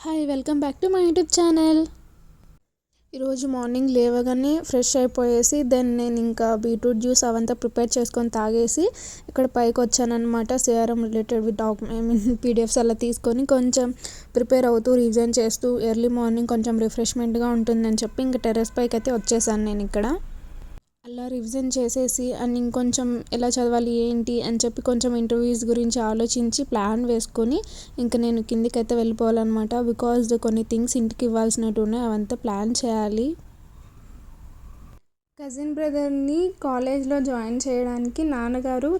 Hi welcome back to my YouTube channel. ఈరోజు morning లేవగానే fresh అయిపోయేసి నేను ఇంకా బీట్రూట్ జ్యూస్ అవంతా ప్రిపేర్ చేసుకొని తాగేసి ఇక్కడ పైకి వచ్చానమాట. సిఆర్ఎం రిలేటెడ్ పీడిఎఫ్స్ అలా తీసుకొని కొంచెం ప్రిపేర్ అవుతూ రివిజన్ చేస్తూ ఎర్లీ మార్నింగ్ కొంచెం రిఫ్రెష్మెంట్గా ఉంటుందని చెప్పి ఇంకా టెర్రస్ పైకి అయితే వచ్చేసాను నేను ఇక్కడ. అలా రివిజన్ చేసేసి అండ్ ఇంకొంచెం ఎలా చదవాలి ఏంటి అని చెప్పి కొంచెం ఇంటర్వ్యూస్ గురించి ఆలోచించి ప్లాన్ వేసుకొని ఇంకా నేను కిందికైతే వెళ్ళిపోవాలన్నమాట. బికాజ్ కొన్ని థింగ్స్ ఇంటికి ఇవ్వాల్సినట్టు ఉన్నాయి, అవంతా ప్లాన్ చేయాలి. కజిన్ బ్రదర్ని కాలేజ్లో జాయిన్ చేయడానికి నాన్నగారు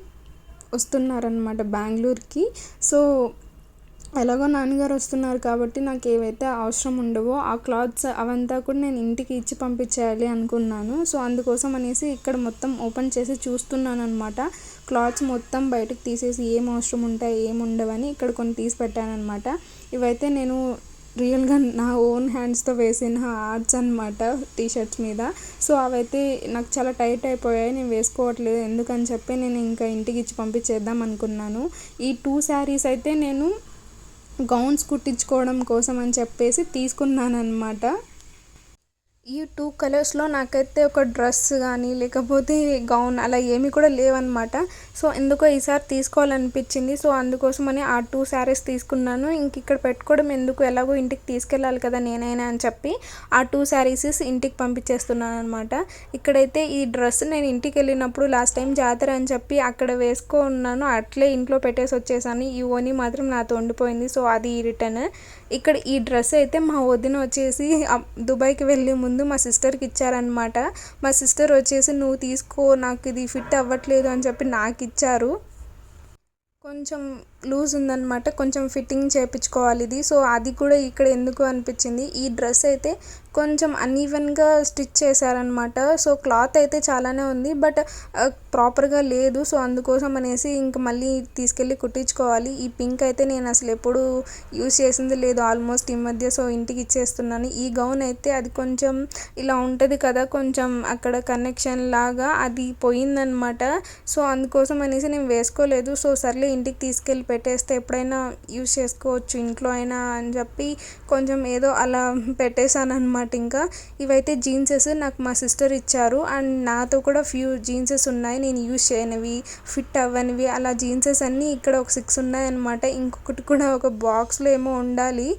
వస్తున్నారనమాట బెంగళూరుకి. సో ఎలాగో నాన్నగారు వస్తున్నారు కాబట్టి నాకు ఏవైతే అవసరం ఉండవో ఆ క్లాత్స్ అవంతా కూడా నేను ఇంటికి ఇచ్చి పంపించేయాలి అనుకున్నాను. సో అందుకోసం అనేసి ఇక్కడ మొత్తం ఓపెన్ చేసి చూస్తున్నాను అనమాట. క్లాత్స్ మొత్తం బయటకు తీసేసి ఏం అవసరం ఉంటాయి ఏం ఉండవని ఇక్కడ కొన్ని తీసి పెట్టాను అనమాట. ఇవైతే నేను రియల్గా నా ఓన్ హ్యాండ్స్తో వేసిన ఆర్ట్స్ అనమాట టీషర్ట్స్ మీద. సో అవైతే నాకు చాలా టైట్ అయిపోయాయి, నేను వేసుకోవట్లేదు ఎందుకని చెప్పి నేను ఇంకా ఇంటికి ఇచ్చి పంపించేద్దాం అనుకున్నాను. ఈ 2 శారీస్ అయితే నేను గౌన్స్ కుట్టించుకోవడం కోసం అని చెప్పేసి తీసుకున్నాను అనమాట. ఈ 2 కలర్స్లో నాకైతే ఒక డ్రెస్ కానీ లేకపోతే గౌన్ అలా ఏమీ కూడా లేవన్నమాట. సో ఎందుకో ఈసారి తీసుకోవాలనిపించింది. సో అందుకోసమని ఆ 2 శారీస్ తీసుకున్నాను. ఇంక ఇక్కడ పెట్టుకోవడం ఎందుకు, ఎలాగో ఇంటికి తీసుకెళ్ళాలి కదా నేనైనా అని చెప్పి ఆ 2 శారీస్ ఇంటికి పంపించేస్తున్నాను అనమాట. ఇక్కడైతే ఈ డ్రెస్ నేను ఇంటికి వెళ్ళినప్పుడు లాస్ట్ టైం జాతర అని చెప్పి అక్కడ వేసుకున్నాను, అట్లే ఇంట్లో పెట్టేసి వచ్చేసాను. ఈ ఓని మాత్రం నాతో ఉండిపోయింది. సో అది రిటర్న్. ఇక్కడ ఈ డ్రెస్ అయితే మా వదిన వచ్చేసి దుబాయ్కి వెళ్ళే ముందు మా సిస్టర్కి ఇచ్చారనమాట. మా సిస్టర్ వచ్చేసి నువ్వు తీసుకో నాకు ఇది ఫిట్ అవ్వట్లేదు అని చెప్పి నాకు ఇచ్చారు. కొంచెం లూజ్ ఉందన్నమాట, కొంచెం ఫిట్టింగ్ చేయించుకోవాలి ఇది. సో అది కూడా ఇక్కడ ఎందుకు అనిపించింది. ఈ డ్రెస్ అయితే కొంచెం అన్ఈవెన్గా స్టిచ్ చేశారనమాట. సో క్లాత్ అయితే చాలానే ఉంది బట్ ప్రాపర్గా లేదు. సో అందుకోసం అనేసి ఇంక మళ్ళీ తీసుకెళ్ళి కుట్టించుకోవాలి. ఈ పింక్ అయితే నేను అసలు ఎప్పుడు యూజ్ చేసింది లేదు ఆల్మోస్ట్ ఈ మధ్య. సో ఇంటికి ఇచ్చేస్తున్నాను. ఈ గౌన్ అయితే అది కొంచెం ఇలా ఉంటుంది కదా, కొంచెం అక్కడ కనెక్షన్ లాగా అది పోయిందనమాట. సో అందుకోసం అనేసి నేను వేసుకోలేదు. సో సర్లే ఇంటికి తీసుకెళ్ళి పెట్టేస్తే ఎప్పుడైనా యూజ్ చేసుకోవచ్చు ఇంట్లో అయినా అని చెప్పి కొంచెం ఏదో అలా పెట్టేశాను అనమాట. ఇంకా ఇవైతే జీన్సెస్ నాకు మా సిస్టర్ ఇచ్చారు అండ్ నాతో కూడా ఫ్యూ జీన్సెస్ ఉన్నాయి నేను యూజ్ చేయనివి ఫిట్ అవ్వనివి. అలా జీన్సెస్ అన్నీ ఇక్కడ ఒక 6 ఉన్నాయన్నమాట. ఇంకొకటి కూడా ఒక బాక్స్లో ఏమో ఉండాలి.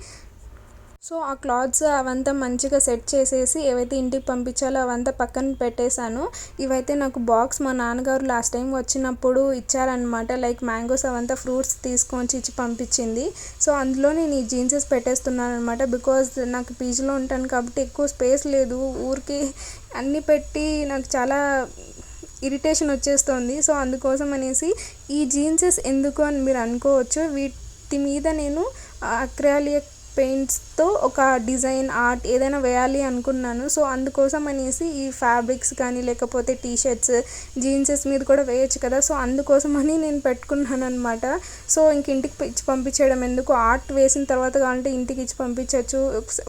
సో ఆ క్లాత్స్ అవంతా మంచిగా సెట్ చేసేసి ఏవైతే ఇంటికి పంపించాలో అవంతా పక్కన పెట్టేశాను. ఇవైతే నాకు బాక్స్ మా నాన్నగారు లాస్ట్ టైం వచ్చినప్పుడు ఇచ్చారనమాట. లైక్ మ్యాంగోస్ అవంతా ఫ్రూట్స్ తీసుకొని ఇచ్చి పంపించింది. సో అందులో నేను ఈ జీన్సెస్ పెట్టేస్తున్నాను అనమాట. బికాజ్ నాకు పీజీలో ఉంటాను కాబట్టి ఎక్కువ స్పేస్ లేదు, ఊరికి అన్నీ పెట్టి నాకు చాలా ఇరిటేషన్ వచ్చేస్తుంది. సో అందుకోసం అనేసి ఈ జీన్సెస్ ఎందుకు అని మీరు అనుకోవచ్చు. వీటి మీద నేను అక్రాలిక్ పెయింట్స్తో ఒక డిజైన్ ఆర్ట్ ఏదైనా వేయాలి అనుకున్నాను. సో అందుకోసం అనేసి ఈ ఫ్యాబ్రిక్స్ కానీ లేకపోతే టీషర్ట్స్ జీన్సెస్ మీద కూడా వేయచ్చు కదా. సో అందుకోసం అని నేను పెట్టుకున్నాను అనమాట. సో ఇంక ఇంటికి ఇచ్చి పంపించేయడం ఎందుకు, ఆర్ట్ వేసిన తర్వాత కావాలంటే ఇంటికి ఇచ్చి పంపించవచ్చు.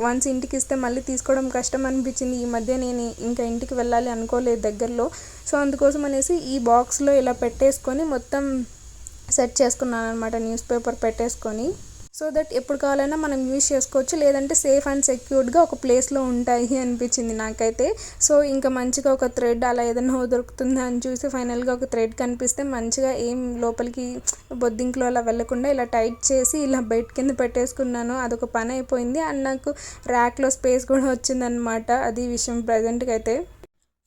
వన్స్ ఇంటికి ఇస్తే మళ్ళీ తీసుకోవడం కష్టం అనిపించింది. ఈ మధ్య నేను ఇంకా ఇంటికి వెళ్ళాలి అనుకోలేదు దగ్గరలో. సో అందుకోసం అనేసి ఈ బాక్స్లో ఇలా పెట్టేసుకొని మొత్తం సెట్ చేసుకున్నాను అనమాట, న్యూస్ పేపర్ పెట్టేసుకొని. సో దట్ ఎప్పుడు కావాలన్నా మనం యూజ్ చేసుకోవచ్చు, లేదంటే సేఫ్ అండ్ సెక్యూర్డ్గా ఒక ప్లేస్లో ఉంటాయి అనిపించింది నాకైతే. సో ఇంకా మంచిగా ఒక థ్రెడ్ అలా ఏదైనా దొరుకుతుందా అని చూసి ఫైనల్గా ఒక థ్రెడ్ కనిపిస్తే మంచిగా ఏం లోపలికి బొద్దింకలో అలా వెళ్ళకుండా ఇలా టైట్ చేసి ఇలా బెడ్ కింద పెట్టేసుకున్నాను. అదొక పని అయిపోయింది అండ్ నాకు ర్యాక్లో స్పేస్ కూడా వచ్చిందనమాట. అది విషయం ప్రజెంట్గా అయితే.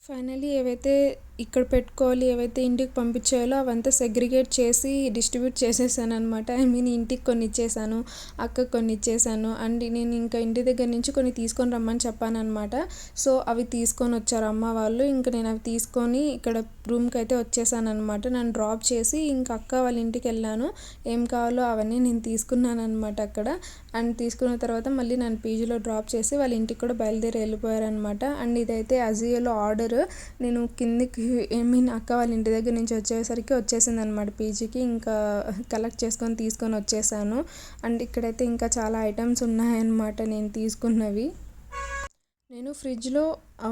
ఫైనలీ ఏవైతే ఇక్కడ పెట్టుకోవాలి ఏవైతే ఇంటికి పంపించేయాలో అవంతా సెగ్రిగేట్ చేసి డిస్ట్రిబ్యూట్ చేసేసాను అనమాట. ఇంటికి కొన్ని ఇచ్చేసాను, అక్కకు కొన్ని ఇచ్చేసాను అండ్ నేను ఇంకా ఇంటి దగ్గర నుంచి కొన్ని తీసుకొని రమ్మని చెప్పాను అనమాట. సో అవి తీసుకొని వచ్చారు అమ్మ వాళ్ళు. ఇంకా నేను అవి తీసుకొని ఇక్కడ రూమ్కి అయితే వచ్చేసాను అనమాట. నన్ను డ్రాప్ చేసి ఇంకా అక్క వాళ్ళ ఇంటికి వెళ్ళాను. ఏం కావాలో అవన్నీ నేను తీసుకున్నాను అనమాట అక్కడ. అండ్ తీసుకున్న తర్వాత మళ్ళీ నన్ను పీజీలో డ్రాప్ చేసి వాళ్ళ ఇంటికి కూడా బయలుదేరి వెళ్ళిపోయారనమాట. అండ్ ఇదైతే అజియోలో ఆర్డర్. నేను కిందికి అక్క వాళ్ళ ఇంటి దగ్గర నుంచి వచ్చేసరికి వచ్చేసింది అనమాట పీజీకి. ఇంకా కలెక్ట్ చేసుకొని తీసుకొని వచ్చేసాను. అండ్ ఇక్కడైతే ఇంకా చాలా ఐటమ్స్ ఉన్నాయన్నమాట నేను తీసుకున్నవి. నేను ఫ్రిడ్జ్‌లో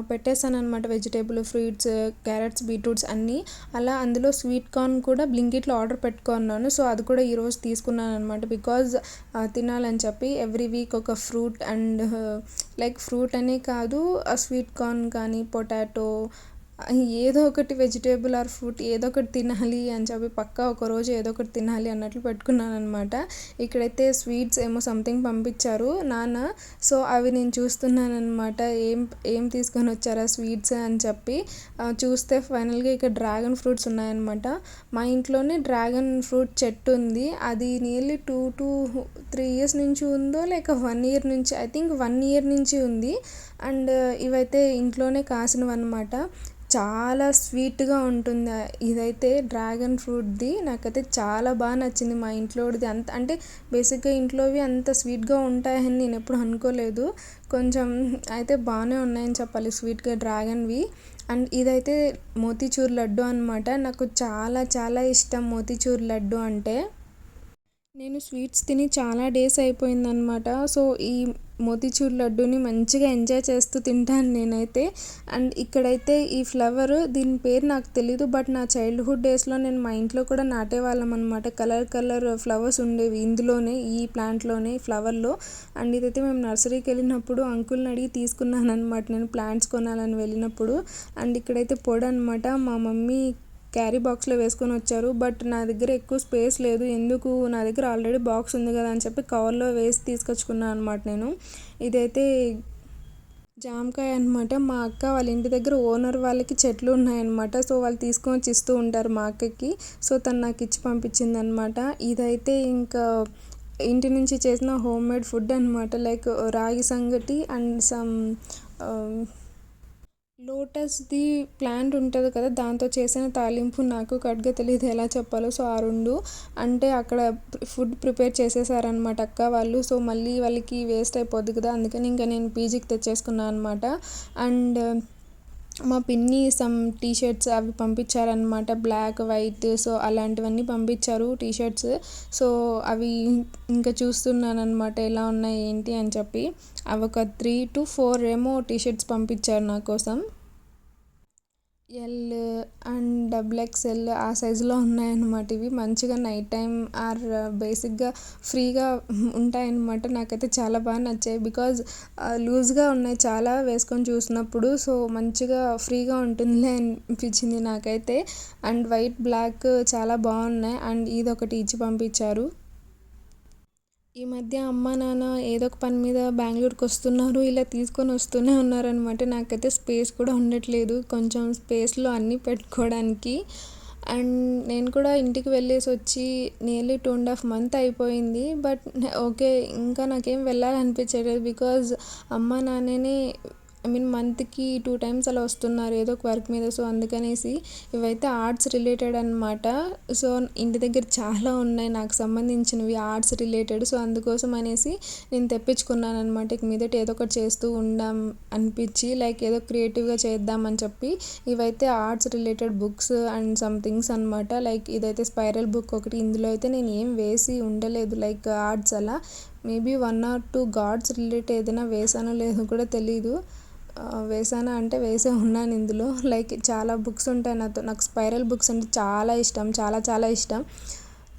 పెట్టేసాననమాట వెజిటబుల్, ఫ్రూట్స్, క్యారెట్స్, బీట్రూట్స్ అన్నీ. అలా అందులో స్వీట్ కార్న్ కూడా బ్లింకిట్‌లో ఆర్డర్ పెట్టుకున్నాను. సో, అది కూడా ఈరోజు తీసుకున్నాననమాట. బికాజ్ తినాలని చెప్పి ఎవ్రీ వీక్ ఒక ఫ్రూట్ అండ్ లైక్ ఫ్రూట్ అనే కాదు, స్వీట్ కార్న్ కానీ, పొటాటో ఏదో ఒకటి వెజిటేబుల్ ఆర్ ఫ్రూట్ ఏదో ఒకటి తినాలి అని చెప్పి పక్కా ఒకరోజు ఏదో ఒకటి తినాలి అన్నట్లు పెట్టుకున్నాననమాట. ఇక్కడైతే స్వీట్స్ ఏమో సంథింగ్ పంపించారు నాన్న. సో, అవి నేను చూస్తున్నాననమాట. ఏం ఏం తీసుకొని వచ్చారా స్వీట్స్ అని చెప్పి చూస్తే ఫైనల్‌గా ఇక్కడ డ్రాగన్ ఫ్రూట్స్ ఉన్నాయన్నమాట. మా ఇంట్లోనే డ్రాగన్ ఫ్రూట్ చెట్టు ఉంది. అది నియర్లీ 2-3 ఇయర్స్ నుంచి ఉందో లేక 1 ఇయర్ నుంచి, ఐ థింక్ 1 ఇయర్ నుంచి ఉంది. అండ్ ఇవైతే ఇంట్లోనే కాసినవన్నమాట. చాలా స్వీట్‌గా ఉంటుంది. ఇదైతే డ్రాగన్ ఫ్రూట్‌ది నాకైతే చాలా బాగా నచ్చింది. మా ఇంట్లోడిది అంత అంటే బేసిక్‌గా ఇంట్లోవి అంత స్వీట్‌గా ఉంటాయని నేను ఎప్పుడు అనుకోలేదు. కొంచెం అయితే బాగానే ఉన్నాయని చెప్పాలి స్వీట్‌గా డ్రాగన్‌వి. అండ్ ఇదైతే మోతీచూర్ లడ్డు అనమాట. నాకు చాలా చాలా ఇష్టం మోతీచూర్ లడ్డు అంటే. నేను స్వీట్స్ తిని చాలా డేస్ అయిపోయిందనమాట. సో, ఈ మోతీచూర్ లడ్డూని మంచిగా ఎంజాయ్ చేస్తూ తింటాను నేనైతే. అండ్ ఇక్కడైతే ఈ ఫ్లవర్ దీని పేరు నాకు తెలీదు. బట్ నా చైల్డ్‌హుడ్ డేస్‌లో నేను మా ఇంట్లో కూడా నాటేవాళ్ళం అనమాట. కలర్ కలర్ ఫ్లవర్స్ ఉండేవి ఇందులోనే, ఈ ప్లాంట్‌లోనే ఫ్లవర్‌లో. అండ్ ఇదైతే మేము నర్సరీకి వెళ్ళినప్పుడు అంకుల్‌ని అడిగి తీసుకున్నాననమాట నేను ప్లాంట్స్ కొనాలని వెళ్ళినప్పుడు. అండ్ ఇక్కడైతే పొడి అనమాట. మా మమ్మీ క్యారీ బాక్స్లో వేసుకొని వచ్చారు. బట్ నా దగ్గర ఎక్కువ స్పేస్ లేదు. ఎందుకు, నా దగ్గర ఆల్రెడీ బాక్స్ ఉంది కదా అని చెప్పి కవర్లో వేసి తీసుకొచ్చుకున్నాను అనమాట నేను. ఇదైతే జామకాయ అనమాట. మా అక్క వాళ్ళ ఇంటి దగ్గర ఓనర్ వాళ్ళకి చెట్లు ఉన్నాయన్నమాట. సో, వాళ్ళు తీసుకొని వచ్చి ఇస్తూ ఉంటారు మా అక్కకి. సో, తను నాకు ఇచ్చి పంపించింది అనమాట. ఇదైతే ఇంకా ఇంటి నుంచి చేసిన హోమ్ మేడ్ ఫుడ్ అనమాట. లైక్ రాగి సంగటి అండ్ సమ్ లోటస్‌ది ప్లాంట్ ఉంటుంది కదా, దాంతో చేసిన తాలింపు. నాకు కరెక్ట్‌గా తెలీదు ఎలా చెప్పాలో. సో, ఆ 2 అంటే అక్కడ ఫుడ్ ప్రిపేర్ చేసేసారనమాట అక్క వాళ్ళు. సో, మళ్ళీ వాళ్ళకి వేస్ట్ అయిపోద్ది కదా, అందుకని ఇంకా నేను పీజీకి తెచ్చేసుకున్నాను అనమాట. అండ్ మా పిన్ని సమ్ టీ షర్ట్స్ అవి పంపించారనమాట. బ్లాక్, వైట్, సో అలాంటివన్నీ పంపించారు టీ షర్ట్స్. సో, అవి ఇంకా చూస్తున్నానన్నమాట ఎలా ఉన్నాయి ఏంటి అని చెప్పి. అవి ఒక 3-4 ఏమో టీ షర్ట్స్ పంపించారు నా కోసం. ఎల్ అండ్ డబుల్ ఎక్స్ఎల్ ఆ సైజులో ఉన్నాయన్నమాట. ఇవి మంచిగా నైట్ టైం ఆర్ బేసిక్గా ఫ్రీగా ఉంటాయన్నమాట. నాకైతే చాలా బాగా నచ్చాయి. బికాజ్ లూజ్గా ఉన్నాయి చాలా వేసుకొని చూసినప్పుడు. సో, మంచిగా ఫ్రీగా ఉంటుందిలే అనిపించింది నాకైతే. అండ్ వైట్, బ్లాక్ చాలా బాగున్నాయి. అండ్ ఇదొకటి ఇచ్చి పంపించారు. ఈ మధ్య అమ్మ నాన్న ఏదో ఒక పని మీద బెంగళూరుకి వస్తున్నారు. ఇలా తీసుకొని వస్తూనే ఉన్నారనమాట. నాకైతే స్పేస్ కూడా ఉండట్లేదు కొంచెం స్పేస్లో అన్నీ పెట్టుకోవడానికి. అండ్ నేను కూడా ఇంటికి వెళ్ళేసి వచ్చి నియర్లీ 2.5 మంత్ అయిపోయింది. బట్ ఓకే, ఇంకా నాకేం వెళ్ళాలనిపించలేదు. బికాజ్ అమ్మ నాన్ననే ఐ మీన్ మంత్కి 2 టైమ్స్ అలా వస్తున్నారు ఏదో ఒక వర్క్ మీద. సో, అందుకనేసి ఇవైతే ఆర్ట్స్ రిలేటెడ్ అనమాట. సో, ఇంటి దగ్గర చాలా ఉన్నాయి నాకు సంబంధించినవి ఆర్ట్స్ రిలేటెడ్. సో, అందుకోసం అనేసి నేను తెప్పించుకున్నాను అనమాట. ఇక మీదట ఏదో ఒకటి చేస్తూ ఉందాం అనిపించి, లైక్ ఏదో క్రియేటివ్గా చేద్దాం అని చెప్పి ఇవైతే arts related books and some things అనమాట. లైక్ ఇదైతే స్పైరల్ బుక్ ఒకటి. ఇందులో అయితే నేను ఏం వేసి ఉండలేదు లైక్ ఆర్ట్స్ అలా. మేబీ 1 or 2 గాడ్స్ రిలేటెడ్ ఏదైనా వేసానో లేదో కూడా తెలీదు. వేసానా అంటే వేసే ఉన్నాను ఇందులో. లైక్ చాలా బుక్స్ ఉంటాయి నాకు స్పైరల్ బుక్స్ అంటే చాలా ఇష్టం, చాలా చాలా ఇష్టం.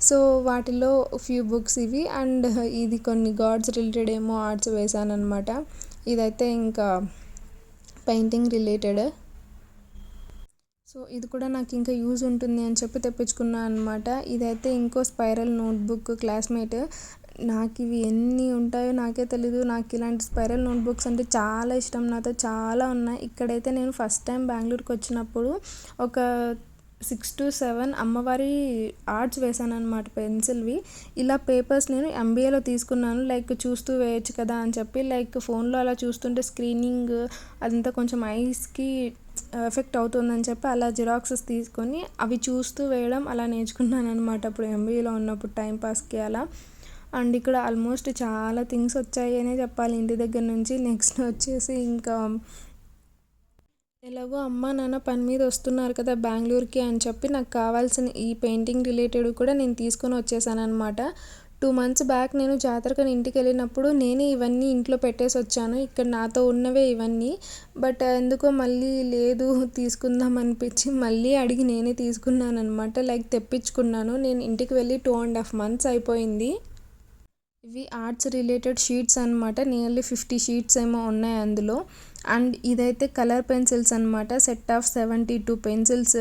సో, వాటిలో ఫ్యూ బుక్స్ ఇవి. అండ్ ఇది కొన్ని గాడ్స్ రిలేటెడ్ ఏమో ఆర్ట్స్ వేసాను అనమాట. ఇదైతే ఇంకా పెయింటింగ్ రిలేటెడ్. సో, ఇది కూడా నాకు ఇంకా యూజ్ ఉంటుంది అని చెప్పి తెప్పించుకున్నాను అనమాట. ఇదైతే ఇంకో స్పైరల్ నోట్బుక్ క్లాస్మేట్. నాకు ఇవి ఎన్ని ఉంటాయో నాకే తెలీదు. నాకు ఇలాంటి స్పైరల్ నోట్బుక్స్ అంటే చాలా ఇష్టం. నాతో చాలా ఉన్నాయి. ఇక్కడైతే నేను ఫస్ట్ టైం బెంగళూరుకి వచ్చినప్పుడు ఒక 6-7 అమ్మవారి ఆర్ట్స్ వేసాను అనమాట పెన్సిల్వి. ఇలా పేపర్స్ నేను ఎంబీఏలో తీసుకున్నాను. లైక్ చూస్తూ వేయచ్చు కదా అని చెప్పి. లైక్ ఫోన్లో అలా చూస్తుంటే స్క్రీనింగ్ అదంతా కొంచెం ఐస్కి ఎఫెక్ట్ అవుతుందని చెప్పి అలా జిరాక్సెస్ తీసుకొని అవి చూస్తూ వేయడం అలా నేర్చుకున్నాను అనమాట అప్పుడు ఎంబీఏలో ఉన్నప్పుడు టైంపాస్కి అలా. అండ్ ఇక్కడ ఆల్మోస్ట్ చాలా థింగ్స్ వచ్చాయి అనే చెప్పాలి ఇంటి దగ్గర నుంచి. నెక్స్ట్ వచ్చేసి ఇంకా ఎలాగో అమ్మ నాన్న పని మీద వస్తున్నారు కదా బెంగళూరుకి అని చెప్పి నాకు కావాల్సిన ఈ పెయింటింగ్ రిలేటెడ్ కూడా నేను తీసుకొని వచ్చేసాను అనమాట. 2 మంత్స్ బ్యాక్ నేను జాతరకని ఇంటికి వెళ్ళినప్పుడు నేనే ఇవన్నీ ఇంట్లో పెట్టేసి వచ్చాను. ఇక్కడ నాతో ఉన్నవే ఇవన్నీ. బట్ ఎందుకో మళ్ళీ లేదు తీసుకుందాం అనిపించి మళ్ళీ అడిగి నేనే తీసుకున్నాను అనమాట. లైక్ తెప్పించుకున్నాను. నేను ఇంటికి వెళ్ళి 2.5 months అయిపోయింది. ఇవి ఆర్ట్స్ రిలేటెడ్ షీట్స్ అనమాట. నియర్లీ 50 షీట్స్ ఏమో ఉన్నాయి అందులో. అండ్ ఇదైతే కలర్ పెన్సిల్స్ అనమాట. Set of 72 pencils.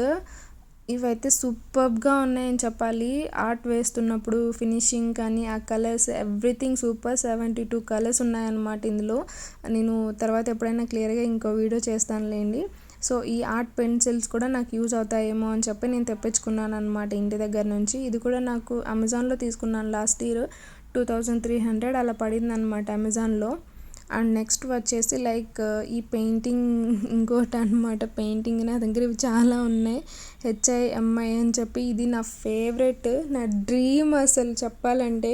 ఇవైతే సూపర్బ్గా ఉన్నాయని చెప్పాలి. ఆర్ట్ వేస్తున్నప్పుడు ఫినిషింగ్ కానీ ఆ కలర్స్ ఎవ్రీథింగ్ సూపర్. 72 కలర్స్ ఉన్నాయన్నమాట ఇందులో. నేను తర్వాత ఎప్పుడైనా క్లియర్గా ఇంకో వీడియో చేస్తానులేండి. సో ఈ ఆర్ట్ పెన్సిల్స్ కూడా నాకు యూజ్ అవుతాయేమో అని చెప్పి నేను తెప్పించుకున్నాను అనమాట ఇంటి దగ్గర నుంచి. ఇది కూడా నాకు అమెజాన్లో తీసుకున్నాను లాస్ట్ ఇయర్. 2300 అలా పడింది అనమాట అమెజాన్లో. అండ్ నెక్స్ట్ వచ్చేసి లైక్ ఈ పెయింటింగ్ ఇంకోటి అనమాట. పెయింటింగ్ నా దగ్గర ఇవి చాలా ఉన్నాయి. HIMI అని చెప్పి ఇది నా ఫేవరెట్, నా డ్రీమ్ అసలు చెప్పాలంటే.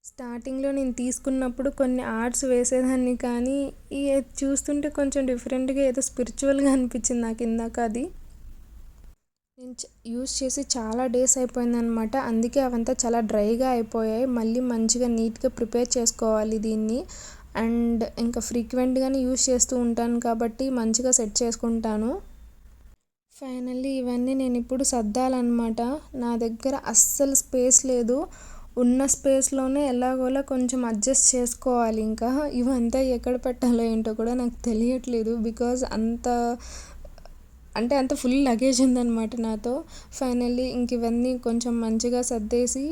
స్టార్టింగ్లో నేను తీసుకున్నప్పుడు కొన్ని ఆర్ట్స్ వేసేదాన్ని, కానీ చూస్తుంటే కొంచెం డిఫరెంట్గా ఏదో స్పిరిచువల్గా అనిపించింది నాకు ఇందాక. అది నేను యూస్ చేసి చాలా డేస్ అయిపోయిందనమాట. అందుకే అవంతా చాలా డ్రైగా అయిపోయాయి. మళ్ళీ మంచిగా నీట్గా ప్రిపేర్ చేసుకోవాలి దీన్ని. అండ్ ఇంకా ఫ్రీక్వెంట్గానే యూస్ చేస్తూ ఉంటాను కాబట్టి మంచిగా సెట్ చేసుకుంటాను. ఫైనల్లీ ఇవన్నీ నేను ఇప్పుడు సర్దాలన్నమాట. నా దగ్గర అస్సలు స్పేస్ లేదు. ఉన్న స్పేస్లోనే ఎలాగోలా కొంచెం అడ్జస్ట్ చేసుకోవాలి. ఇంకా ఇవంతా ఎక్కడ పెట్టాలో ఏంటో కూడా నాకు తెలియట్లేదు. బికాజ్ అంత ఫుల్ లగేజ్ ఉందన్నమాట నాతో. ఫైనల్లీ ఇంక ఇవన్నీ కొంచెం మంచిగా సర్దేసి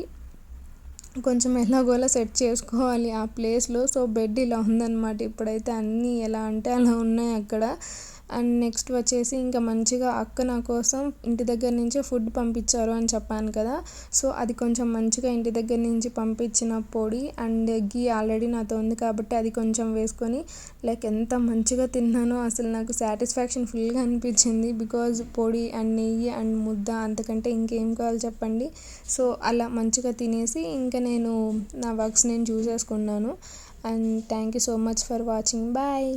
కొంచెం ఎలాగోలా సెట్ చేసుకోవాలి ఆ ప్లేస్లో. సో బెడ్ ఇలా ఉందన్నమాట ఇప్పుడైతే. అన్నీ ఎలా అంటే అలా ఉన్నాయి అక్కడ. అండ్ నెక్స్ట్ వచ్చేసి ఇంకా మంచిగా అక్క నా కోసం ఇంటి దగ్గర నుంచే ఫుడ్ పంపించారు అని చెప్పాను కదా. సో అది కొంచెం మంచిగా ఇంటి దగ్గర నుంచి పంపించిన పొడి అండ్ గీ ఆల్రెడీ నాతో ఉంది కాబట్టి అది కొంచెం వేసుకొని లైక్ ఎంత మంచిగా తిన్నానో అసలు నాకు సాటిస్ఫాక్షన్ ఫుల్గా అనిపించింది. బికాజ్ పొడి అండ్ నెయ్యి అండ్ ముద్ద, అంతకంటే ఇంకేం కావాలి చెప్పండి. సో అలా మంచిగా తినేసి ఇంకా నేను నా వర్క్స్ నేను చూసేసుకున్నాను. And thank you so much for watching. Bye.